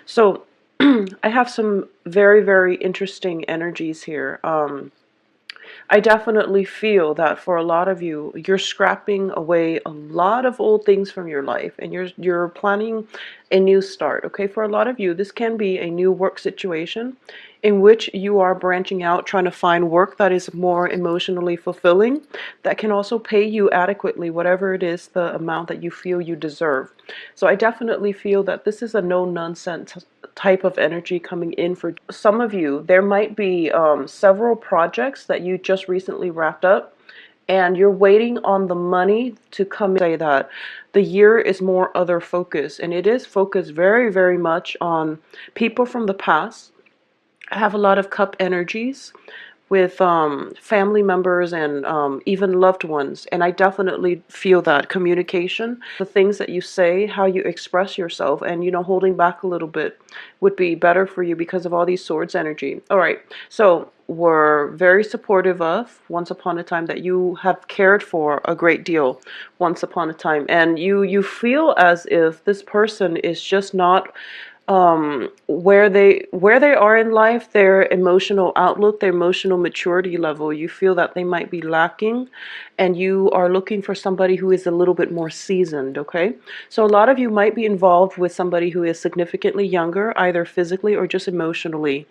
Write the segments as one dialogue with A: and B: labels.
A: So I have some very, very interesting energies here. I definitely feel that for a lot of you, you're scrapping away a lot of old things from your life and you're planning a new start. Okay, for a lot of you, this can be a new work situation in which you are branching out, trying to find work that is more emotionally fulfilling, that can also pay you adequately, whatever it is, the amount that you feel you deserve. So I definitely feel that this is a no nonsense type of energy coming in for some of you. There might be several projects that you just recently wrapped up and you're waiting on the money to come in. Say that the year is more other focus, and it is focused very, very much on people from the past. I have a lot of cup energies with family members and even loved ones. And I definitely feel that communication, the things that you say, how you express yourself, and holding back a little bit would be better for you because of all these swords energy. All right, so we're very supportive of once upon a time, that you have cared for a great deal once upon a time, and you feel as if this person is just not where they are in life, their emotional outlook, their emotional maturity level. You feel that they might be lacking, and you are looking for somebody who is a little bit more seasoned. Okay, so a lot of you might be involved with somebody who is significantly younger, either physically or just emotionally,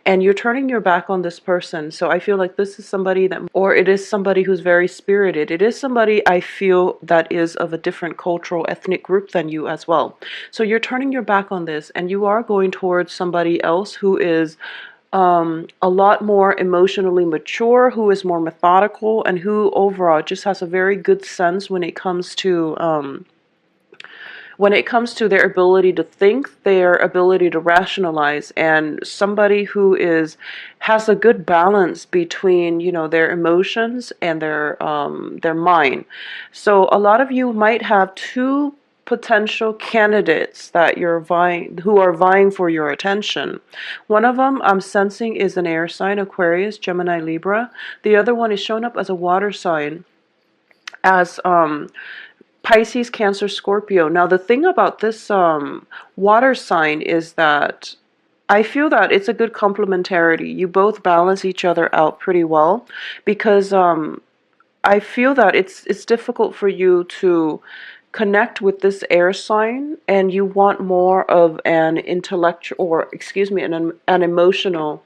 A: and you're turning your back on this person. So I feel like this is somebody that, or it is somebody who's very spirited. It is somebody, I feel, that is of a different cultural ethnic group than you as well. So you're turning your back on this, and you are going towards somebody else who is a lot more emotionally mature, who is more methodical, and who overall just has a very good sense when it comes to their ability to think, their ability to rationalize, and somebody who has a good balance between their emotions and their mind. So a lot of you might have two potential candidates that who are vying for your attention. One of them I'm sensing is an air sign, Aquarius, Gemini, Libra. The other one is showing up as a water sign, as Pisces, Cancer, Scorpio. Now, the thing about this water sign is that I feel that it's a good complementarity. You both balance each other out pretty well, because I feel that it's difficult for you to connect with this air sign, and you want more of an intellectual, or excuse me, an emotional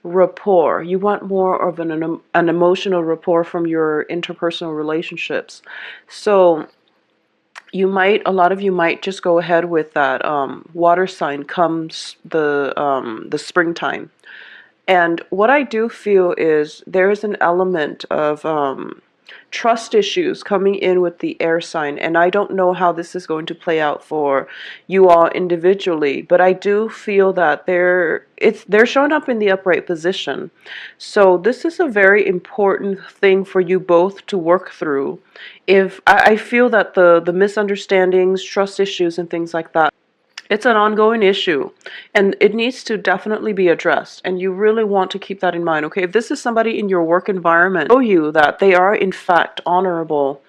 A: rapport. You want more of an emotional rapport from your interpersonal relationships. So a lot of you might just go ahead with that water sign comes the springtime. And what I do feel is there is an element of trust issues coming in with the air sign, and I don't know how this is going to play out for you all individually, but I do feel that they're showing up in the upright position. So this is a very important thing for you both to work through. If I feel that the misunderstandings, trust issues, and things like that, it's an ongoing issue, and it needs to definitely be addressed. And you really want to keep that in mind. Okay, if this is somebody in your work environment, show you that they are in fact honorable,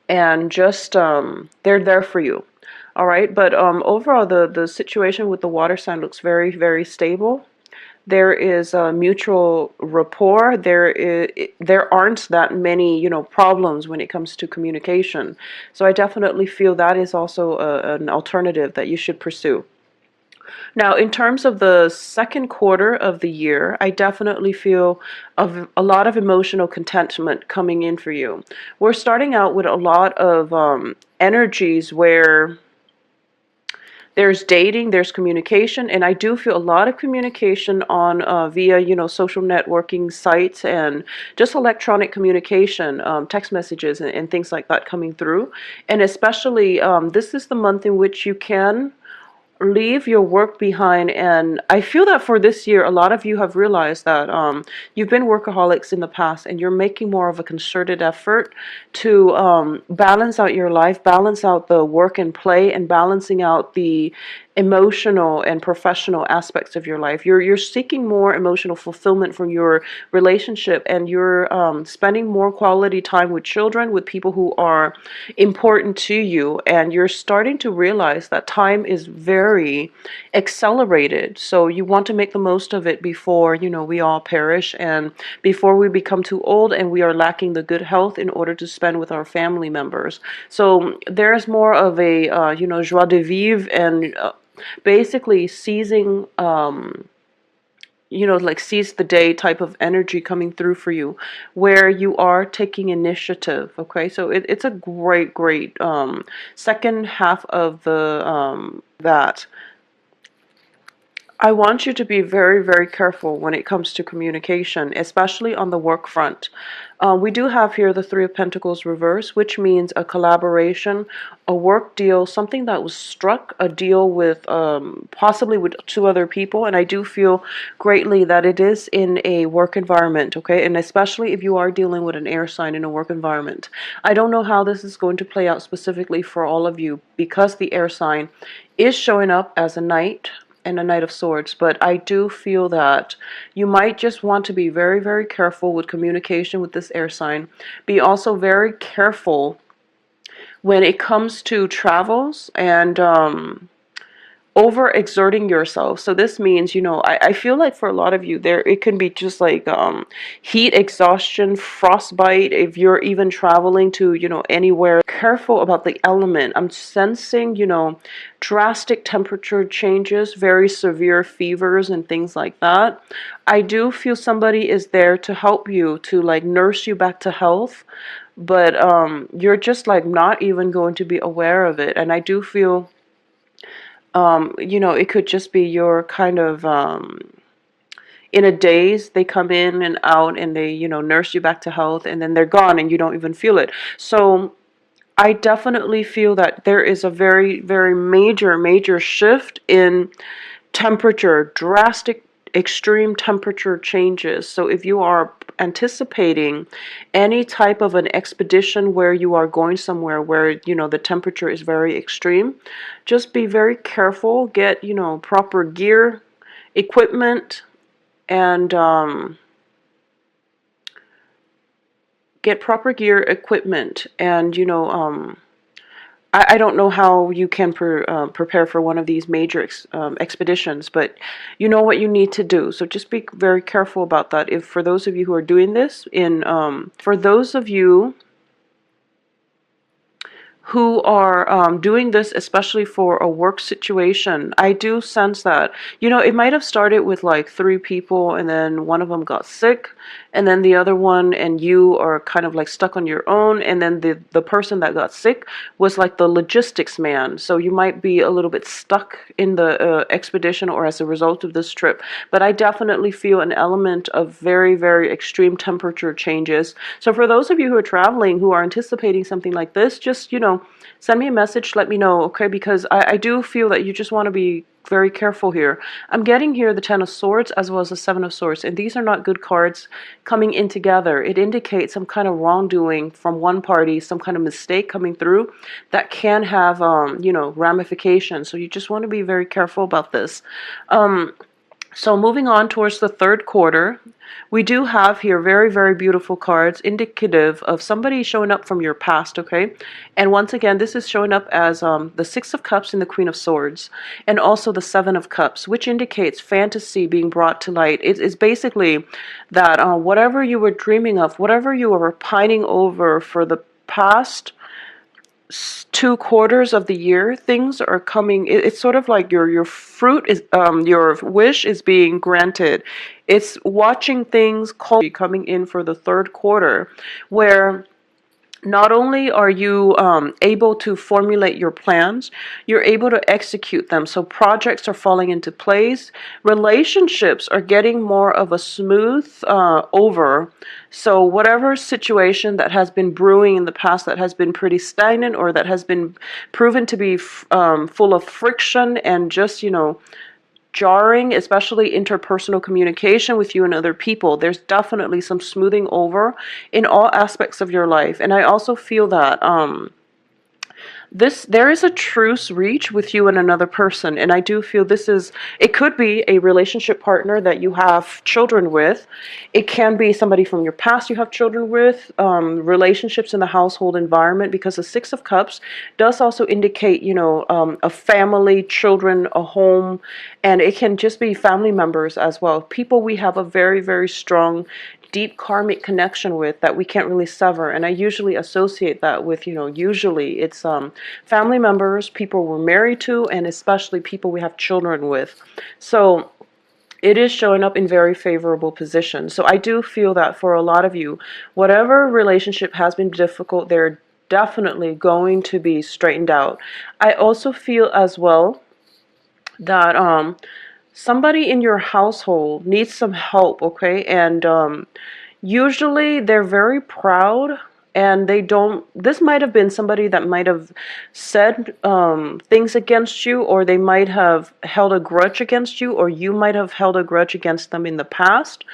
A: and just they're there for you. All right, but overall, the situation with the water sign looks very, very stable. There is a mutual rapport. There aren't that many problems when it comes to communication. So I definitely feel that is also an alternative that you should pursue. Now, in terms of the second quarter of the year, I definitely feel a lot of emotional contentment coming in for you. We're starting out with a lot of energies where there's dating, there's communication, and I do feel a lot of communication on via social networking sites, and just electronic communication, text messages, and things like that coming through. And especially this is the month in which you can leave your work behind. And I feel that for this year, a lot of you have realized that you've been workaholics in the past, and you're making more of a concerted effort to balance out your life, balance out the work and play, and balancing out the emotional and professional aspects of your life. You're seeking more emotional fulfillment from your relationship, and you're spending more quality time with children, with people who are important to you, and you're starting to realize that time is very accelerated. So you want to make the most of it before, we all perish, and before we become too old and we are lacking the good health in order to spend with our family members. So there's more of a joie de vivre, and basically seizing like seize the day type of energy coming through for you, where you are taking initiative. Okay, so it's a great second half of the that. I want you to be very, very careful when it comes to communication, especially on the work front. We do have here the Three of Pentacles reverse, which means a collaboration, a work deal, something that was struck, a deal with possibly with two other people. And I do feel greatly that it is in a work environment, okay? And especially if you are dealing with an air sign in a work environment. I don't know how this is going to play out specifically for all of you, because the air sign is showing up as a knight and a Knight of Swords, but I do feel that you might just want to be very, very careful with communication with this air sign. Be also very careful when it comes to travels and overexerting yourself. So this means, I feel like for a lot of you there, it can be just like heat exhaustion, frostbite, if you're even traveling to, anywhere. Careful about the element. I'm sensing, drastic temperature changes, very severe fevers and things like that. I do feel somebody is there to help you, to like nurse you back to health, but you're just like not even going to be aware of it. And I do feel it could just be your kind of in a daze. They come in and out, and they, nurse you back to health, and then they're gone and you don't even feel it. So I definitely feel that there is a very, very major shift in temperature, drastic, extreme temperature changes. So if you are anticipating any type of an expedition where you are going somewhere where, the temperature is very extreme, just be very careful. Get, proper gear, equipment, and I don't know how you can prepare for one of these major expeditions, but you know what you need to do. So just be very careful about that. If for those of you who are doing this, for those of you who are doing this, especially for a work situation, I do sense that, it might have started with like 3 people, and then one of them got sick, and then the other one and you are kind of like stuck on your own, and then the person that got sick was like the logistics man. So you might be a little bit stuck in the expedition, or as a result of this trip. But I definitely feel an element of very, very extreme temperature changes. So for those of you who are traveling, who are anticipating something like this, just, send me a message, let me know, okay? Because I do feel that you just want to be very careful here. I'm getting here the Ten of Swords as well as the Seven of Swords, and these are not good cards coming in together. It indicates some kind of wrongdoing from one party, some kind of mistake coming through that can have, ramifications. So you just want to be very careful about this. So moving on towards the third quarter, we do have here very, very beautiful cards indicative of somebody showing up from your past, okay? And once again, this is showing up as the Six of Cups and the Queen of Swords, and also the Seven of Cups, which indicates fantasy being brought to light. It's basically that whatever you were dreaming of, whatever you were pining over for the past 2 quarters of the year, things are coming. It's sort of like your fruit is your wish is being granted. It's watching things coming in for the third quarter, where not only are you able to formulate your plans, you're able to execute them. So projects are falling into place. Relationships are getting more of a smooth over. So whatever situation that has been brewing in the past that has been pretty stagnant, or that has been proven to be full of friction and just, jarring, especially interpersonal communication with you and other people, there's definitely some smoothing over in all aspects of your life. And I also feel that There is a truce reach with you and another person, and I do feel this is, it could be a relationship partner that you have children with. It can be somebody from your past you have children with, relationships in the household environment, because the Six of Cups does also indicate, a family, children, a home, and it can just be family members as well, people we have a very, very strong, deep karmic connection with that we can't really sever. And I usually associate that with, usually it's family members, people we're married to, and especially people we have children with. So it is showing up in very favorable positions. So I do feel that for a lot of you, whatever relationship has been difficult, they're definitely going to be straightened out. I also feel as well that somebody in your household needs some help, okay? And usually they're very proud, and they don't, this might have been somebody that might have said things against you, or they might have held a grudge against you, or you might have held a grudge against them in the past.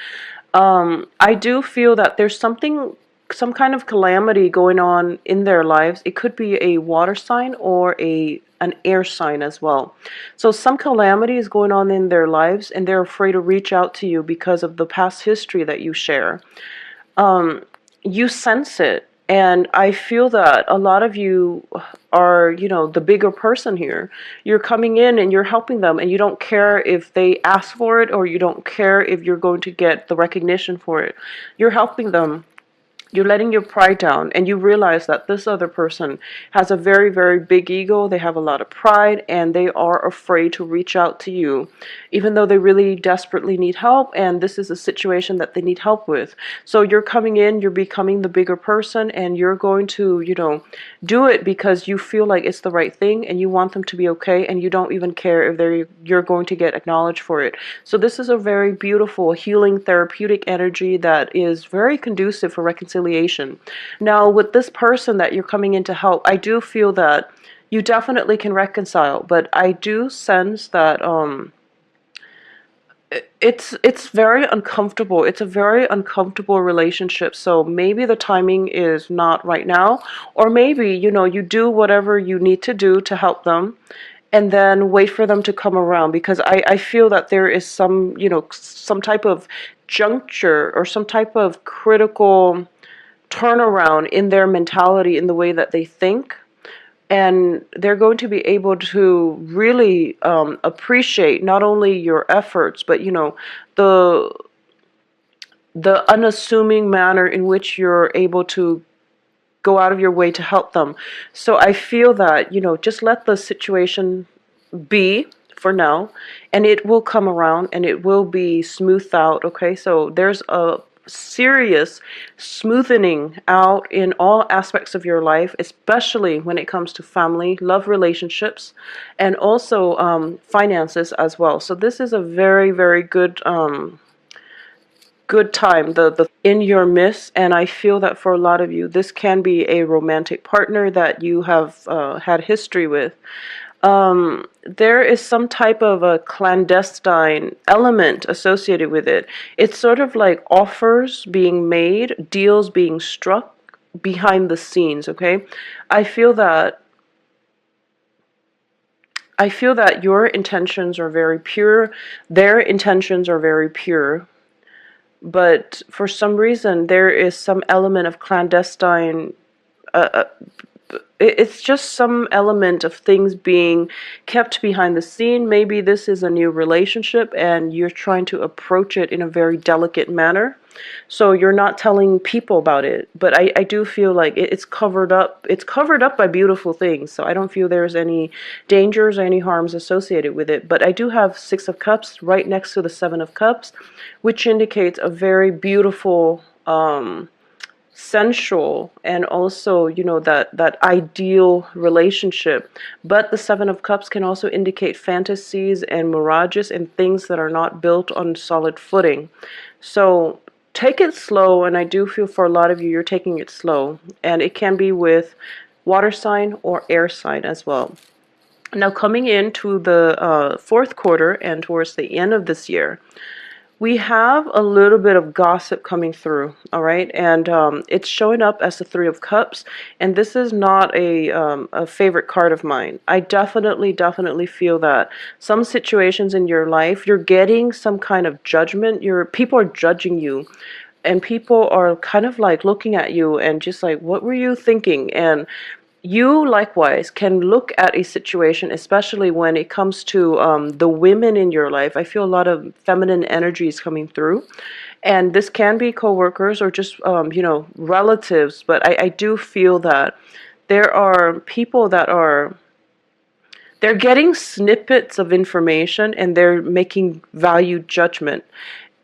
A: I do feel that there's some kind of calamity going on in their lives. It could be a water sign or an air sign as well. So some calamity is going on in their lives, and they're afraid to reach out to you because of the past history that you share. You sense it. And I feel that a lot of you are, the bigger person here. You're coming in and you're helping them, and you don't care if they ask for it, or you don't care if you're going to get the recognition for it. You're helping them. You're letting your pride down, and you realize that this other person has a very, very big ego. They have a lot of pride, and they are afraid to reach out to you, even though they really desperately need help, and this is a situation that they need help with. So you're coming in, you're becoming the bigger person, and you're going to, do it because you feel like it's the right thing, and you want them to be okay, and you don't even care if you're going to get acknowledged for it. So this is a very beautiful, healing, therapeutic energy that is very conducive for reconciliation. Now, with this person that you're coming in to help, I do feel that you definitely can reconcile, but I do sense that it's very uncomfortable. It's a very uncomfortable relationship. So maybe the timing is not right now, or maybe, you do whatever you need to do to help them, and then wait for them to come around, because I feel that there is some type of juncture or some type of critical turnaround in their mentality, in the way that they think, and they're going to be able to really appreciate not only your efforts, but the unassuming manner in which you're able to go out of your way to help them. So I feel that, just let the situation be for now, and it will come around, and it will be smoothed out, okay? So there's a serious smoothing out in all aspects of your life, especially when it comes to family, love relationships, and also finances as well. So this is a very, very good time, the in your midst. And I feel that for a lot of you, this can be a romantic partner that you have had history with. There is some type of a clandestine element associated with it. It's sort of like offers being made, deals being struck behind the scenes, okay? I feel that your intentions are very pure, their intentions are very pure, but for some reason there is some element of clandestine, it's just some element of things being kept behind the scene. Maybe this is a new relationship and you're trying to approach it in a very delicate manner. So you're not telling people about it. But I do feel like it's covered up. It's covered up by beautiful things. So I don't feel there's any dangers or any harms associated with it. But I do have Six of Cups right next to the Seven of Cups, which indicates a very beautiful, sensual, and also that ideal relationship. But the Seven of Cups can also indicate fantasies and mirages and things that are not built on solid footing. So take it slow, and I do feel for a lot of you, you're taking it slow, and it can be with water sign or air sign as well. Now, coming into the fourth quarter and towards the end of this year, we have a little bit of gossip coming through, all right? And it's showing up as the Three of Cups, and this is not a favorite card of mine. I definitely feel that some situations in your life, you're getting some kind of judgment. People are judging you, and people are kind of like looking at you and just like, what were you thinking? And you likewise can look at a situation, especially when it comes to the women in your life. I feel a lot of feminine energies coming through, and this can be coworkers or just relatives. But I do feel that there are people that they're getting snippets of information and they're making value judgment.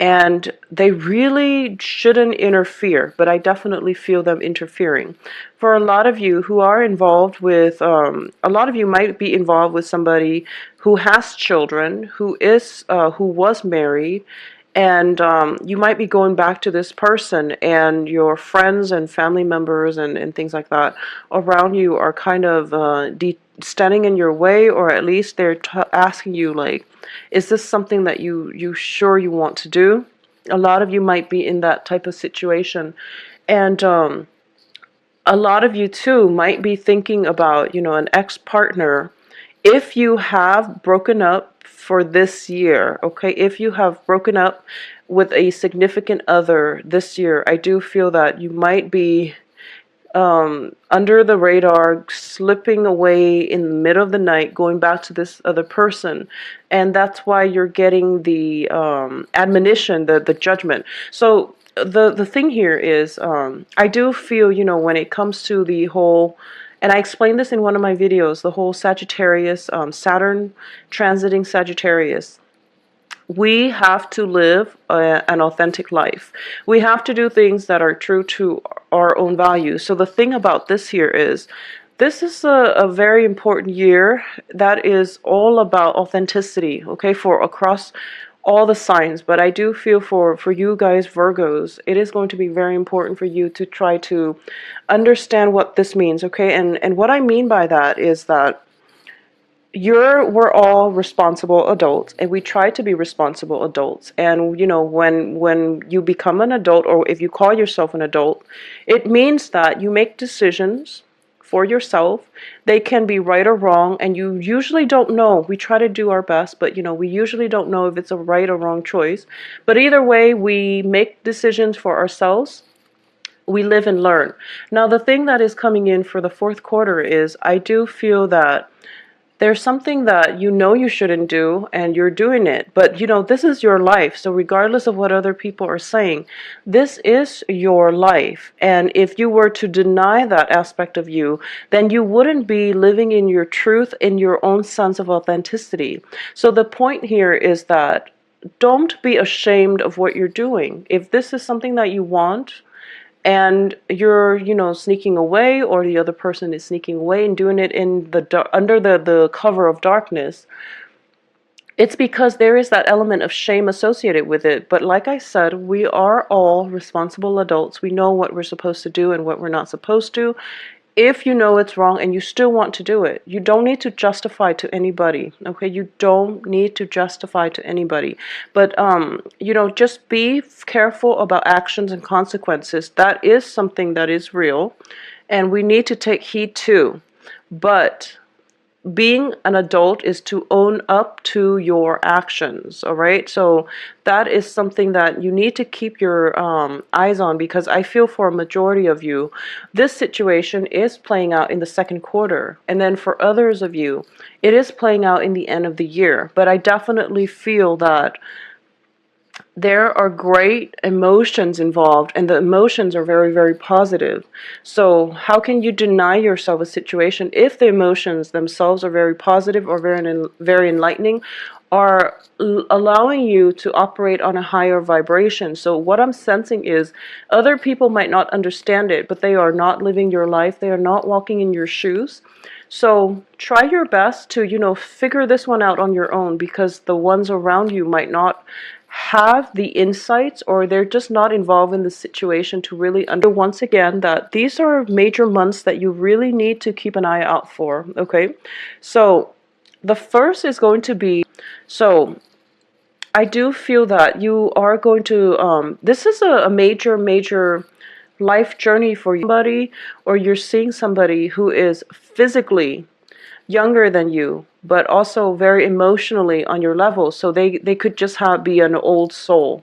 A: And they really shouldn't interfere, but I definitely feel them interfering. For a lot of you who are involved with, a lot of you might be involved with somebody who has children, who was married, and you might be going back to this person, and your friends and family members and things like that around you are kind of standing in your way, or at least they're asking you, like, is this something that you sure you want to do? A lot of you might be in that type of situation. And a lot of you too might be thinking about, an ex-partner. If you have broken up for this year, okay, if you have broken up with a significant other this year, I do feel that you might be under the radar, slipping away in the middle of the night, going back to this other person. And that's why you're getting the admonition, the judgment. So the thing here is, I do feel, when it comes to the whole, and I explained this in one of my videos, the whole Sagittarius, Saturn transiting Sagittarius. We have to live an authentic life. We have to do things that are true to our own values. So the thing about this here is, this is a very important year that is all about authenticity, okay, for across all the signs. But I do feel for you guys, Virgos, it is going to be very important for you to try to understand what this means, okay? And what I mean by that is that we're all responsible adults, and we try to be responsible adults. And when you become an adult, or if you call yourself an adult, it means that you make decisions for yourself. They can be right or wrong, and you usually don't know. We try to do our best, but we usually don't know if it's a right or wrong choice. But either way, we make decisions for ourselves. We live and learn. Now, the thing that is coming in for the fourth quarter is, I do feel that there's something that you shouldn't do, and you're doing it. But this is your life. So regardless of what other people are saying, this is your life. And if you were to deny that aspect of you, then you wouldn't be living in your truth, in your own sense of authenticity. So the point here is that don't be ashamed of what you're doing. If this is something that you want, and you're sneaking away, or the other person is sneaking away and doing it in under the cover of darkness, it's because there is that element of shame associated with it. But like I said, we are all responsible adults. We know what we're supposed to do and what we're not supposed to. If you know it's wrong and you still want to do it, you don't need to justify to anybody, okay? You don't need to justify to anybody. But, just be careful about actions and consequences. That is something that is real, and we need to take heed too. But being an adult is to own up to your actions, all right? So that is something that you need to keep your eyes on, because I feel for a majority of you, this situation is playing out in the second quarter. And then for others of you, it is playing out in the end of the year. But I definitely feel that there are great emotions involved, and the emotions are very positive. So how can you deny yourself a situation if the emotions themselves are very positive, or very enlightening, are allowing you to operate on a higher vibration? So what I'm sensing is, other people might not understand it, but they are not living your life. They are not walking in your shoes. So try your best to, figure this one out on your own, because the ones around you might not have the insights, or they're just not involved in the situation to really once again, that these are major months that you really need to keep an eye out for, okay? So the first is going to be, so I do feel that you are going to, this is a major, major life journey for you. Somebody, or you're seeing somebody who is physically younger than you, but also very emotionally on your level. So they could just be an old soul.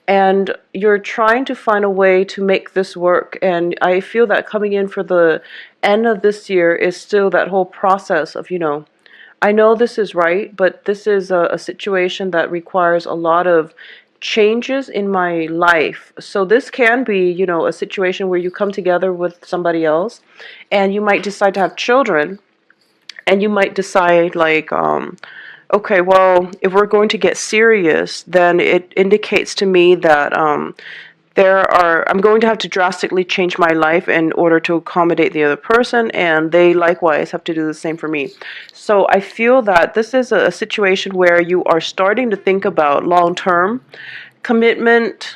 A: And you're trying to find a way to make this work. And I feel that coming in for the end of this year is still that whole process of, I know this is right, but this is a situation that requires a lot of changes in my life. So this can be, a situation where you come together with somebody else and you might decide to have children, and you might decide like, okay, well, if we're going to get serious, then it indicates to me that I'm going to have to drastically change my life in order to accommodate the other person, and they likewise have to do the same for me. So I feel that this is a situation where you are starting to think about long-term commitment,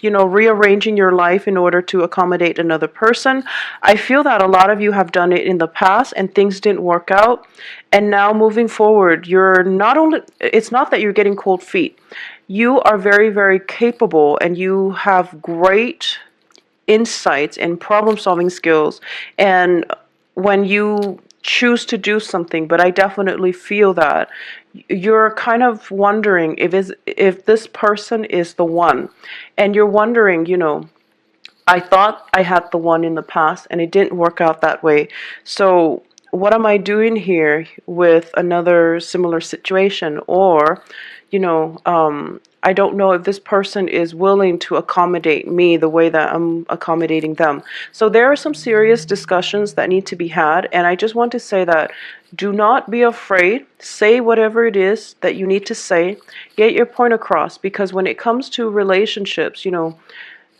A: rearranging your life in order to accommodate another person. I feel that a lot of you have done it in the past and things didn't work out. And now moving forward, it's not that you're getting cold feet. You are very, very capable and you have great insights and problem solving skills. And when you choose to do something, but I definitely feel that you're kind of wondering if this person is the one, and you're wondering, I thought I had the one in the past and it didn't work out that way. So what am I doing here with another similar situation? Or, I don't know if this person is willing to accommodate me the way that I'm accommodating them. So there are some serious discussions that need to be had. And I just want to say that do not be afraid. Say whatever it is that you need to say. Get your point across. Because when it comes to relationships,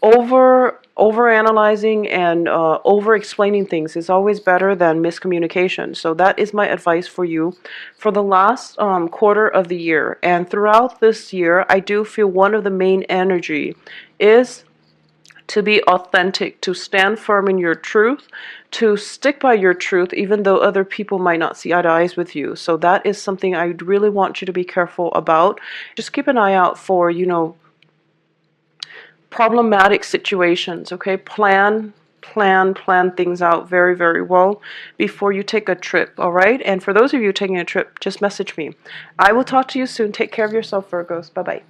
A: over analyzing and over explaining things is always better than miscommunication. So that is my advice for you for the last quarter of the year. And throughout this year, I do feel one of the main energy is to be authentic, to stand firm in your truth, to stick by your truth, even though other people might not see eye to eyes with you. So that is something I really want you to be careful about. Just keep an eye out for, problematic situations, okay? Plan things out very, very well before you take a trip, all right? And for those of you taking a trip, just message me. I will talk to you soon. Take care of yourself, Virgos. Bye-bye.